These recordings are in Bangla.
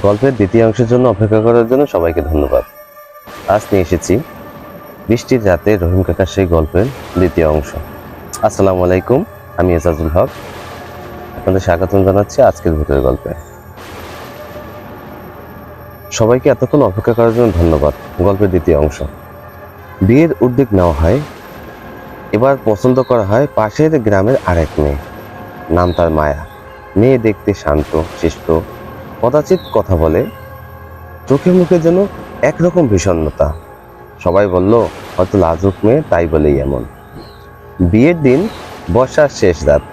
গল্পের দ্বিতীয় অংশের জন্য অপেক্ষা করার জন্য সবাইকে ধন্যবাদ। আজ নিয়ে এসেছি বৃষ্টির রাতে রহিম কাকার সেই গল্পের দ্বিতীয় অংশ। আসসালামু আলাইকুম, আমি এজাজুল হক, আপনাদের স্বাগতম জানাচ্ছি আজকের ভূতের গল্পে। সবাইকে এতক্ষণ অপেক্ষা করার জন্য ধন্যবাদ। গল্পের দ্বিতীয় অংশ। বিয়ের উদ্যোগ নেওয়া হয়। এবার পছন্দ করা হয় পাশের গ্রামের আরেক মেয়ে, নাম তার মায়া। মেয়ে দেখতে শান্ত শিষ্ট, কদাচিৎ কথা বলে, চোখে মুখে যেন একরকম বিষণ্ণতা। সবাই বলল হয়তো লাজুক মেয়ে, তাই বলেই এমন। বিয়ের দিন বর্ষার শেষ রাত,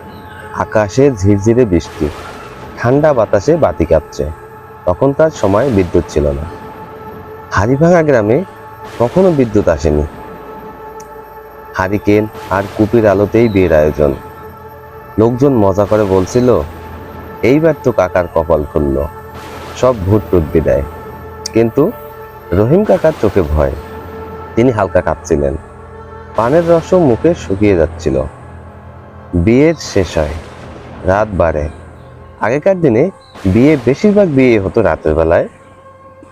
আকাশে ঝিরঝিরে বৃষ্টি, ঠান্ডা বাতাসে বাতি কাঁপছে। তখন তার সময় বিদ্যুৎ ছিল না। হাড়িভাঙা গ্রামে কখনো বিদ্যুৎ আসেনি। হারিকেন আর কুপির আলোতেই বিয়ের আয়োজন। লোকজন মজা করে বলছিল, এইবার তো কাকার কপাল খুলল, সব ভূত টুট বিদায়। কিন্তু রহিম কাকার চোখে ভয়। তিনি হালকা কাঁপছিলেন, পানের রসও মুখে শুকিয়ে যাচ্ছিল। বিয়ের শেষ হয়, রাত বাড়ে। আগেকার দিনে বেশিরভাগ বিয়ে হতো রাতের বেলায়।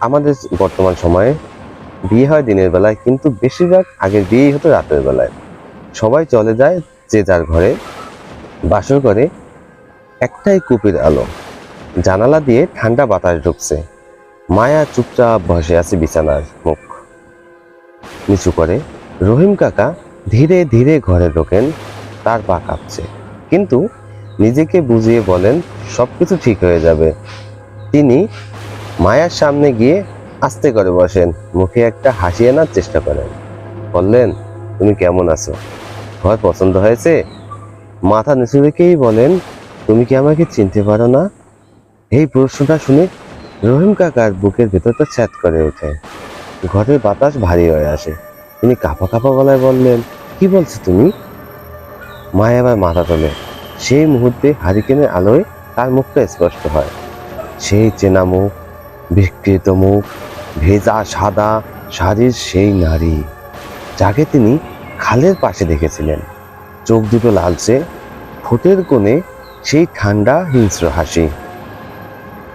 আমাদের বর্তমান সময়ে বিয়ে হয় দিনের বেলায়, কিন্তু বেশিরভাগ আগের বিয়েই হতো রাতের বেলায়। সবাই চলে যায় যে যার ঘরে। বাসর ঘরে একটাই কুপির আলো, জানালা দিয়ে ঠান্ডা বাতাস ঢুকছে। মায়া চুপচাপ বসে আছে বিছানার মুখ নিচু করে। রহিম কাকা ধীরে ধীরে ঘরে ঢোকেন। তার পা কাঁপছে, কিন্তু নিজেকে বুঝিয়ে বলেন সবকিছু ঠিক হয়ে যাবে। তিনি মায়ার সামনে গিয়ে আস্তে করে বসেন, মুখে একটা হাসি আনার চেষ্টা করেন। বললেন, তুমি কেমন আছো? ঘর পছন্দ হয়েছে? মাথা নিচু রেখেই বলেন, তুমি কি আমাকে চিনতে পারো না? এই প্রশ্নটা শুনে রহিম কাকার বুকের ভেতরটা ছ্যাঁত করে ওঠে। ঘরের বাতাস ভারী হয়ে আসে। তিনি কাঁপা কাঁপা গলায় বললেন, কি বলছো তুমি? মায়া আবার মাথা তোলে। সেই মুহূর্তে হারিকেনের আলোয় তার মুখটা স্পষ্ট হয়। সেই চেনা মুখ, বিকৃত মুখ, ভেজা সাদা শাড়ির সেই নারী, যাকে তিনি খালের পাশে দেখেছিলেন। চোখ দুটো লালচে, ঠোঁটের কোণে সেই ঠান্ডা হিংস্র হাসি।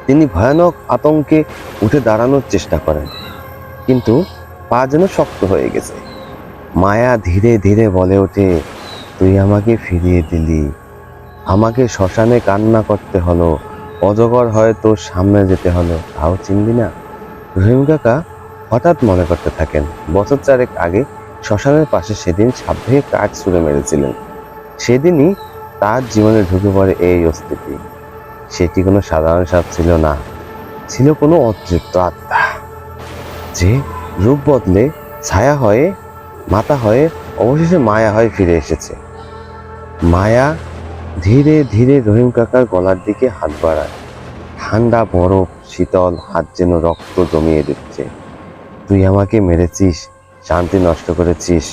তিনি ভয়ানক আতঙ্কে উঠে দাঁড়ানোর চেষ্টা করেন, কিন্তু পা যেন শক্ত হয়ে গেছে। মায়া ধীরে ধীরে বলে ওঠে, তুই আমাকে ফিরিয়ে দিলি, আমাকে শ্মশানে কান্না করতে হলো, অজগর হয়ে তোর সামনে যেতে হলো, তাও চিনবি না? রহিম কাকা হঠাৎ মনে করতে থাকেন, বছর 4 আগে শ্মশানের পাশে সেদিন সাপ ভেঙে কাঠ ছুঁড়ে মেরেছিলেন। সেদিনই তার জীবনে ঢুকে পড়ে এই অস্তিত্ব। সেটি কোনো সাধারণ সাপ ছিল না, ছিল কোনো অতৃপ্ত আত্মা, যে রূপ বদলে ছায়া হয়ে, মাতা হয়ে, অবশেষে মায়া হয়ে ফিরে এসেছে। মায়া ধীরে ধীরে রহিম কাকার গলার দিকে হাত বাড়ায়। ঠান্ডা বরফ শীতল হাত যেন রক্ত জমিয়ে দিচ্ছে। তুই আমাকে মেরেছিস, শান্তি নষ্ট করেছিস,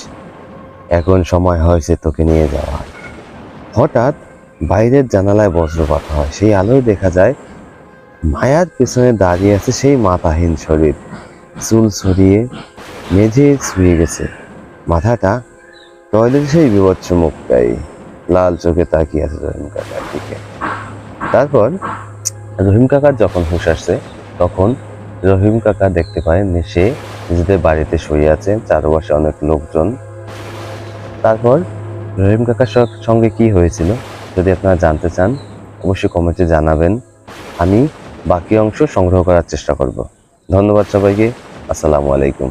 এখন সময় হয়েছে তোকে নিয়ে যাওয়ার। হঠাৎ বাইরের জানালায় বজ্রপাত হয়। সেই আলোয় দেখা যায় মায়ার পেছনে দাঁড়িয়ে আছে সেই মাথাহীন শরীর, চুল ছড়িয়ে মেঝে শুয়ে গেছে। মাথাটা টয়লেটে সেই বিভৎস মুখটাই, লাল চোখে তাকিয়ে আছে রহিম কাকার দিকে। তারপর রহিম কাকার যখন হুঁশ আসছে, তখন রহিম কাকা দেখতে পায় সে নিজেদের বাড়িতে শুয়ে আছে, চারপাশে অনেক লোকজন। তারপর রহিম কাকার সঙ্গে কি হয়েছিল যদি আপনারা জানতে চান, অবশ্যই কমেন্টে জানাবেন। আমি বাকি অংশ সংগ্রহ করার চেষ্টা করব। ধন্যবাদ সবাইকে। আসসালামু আলাইকুম।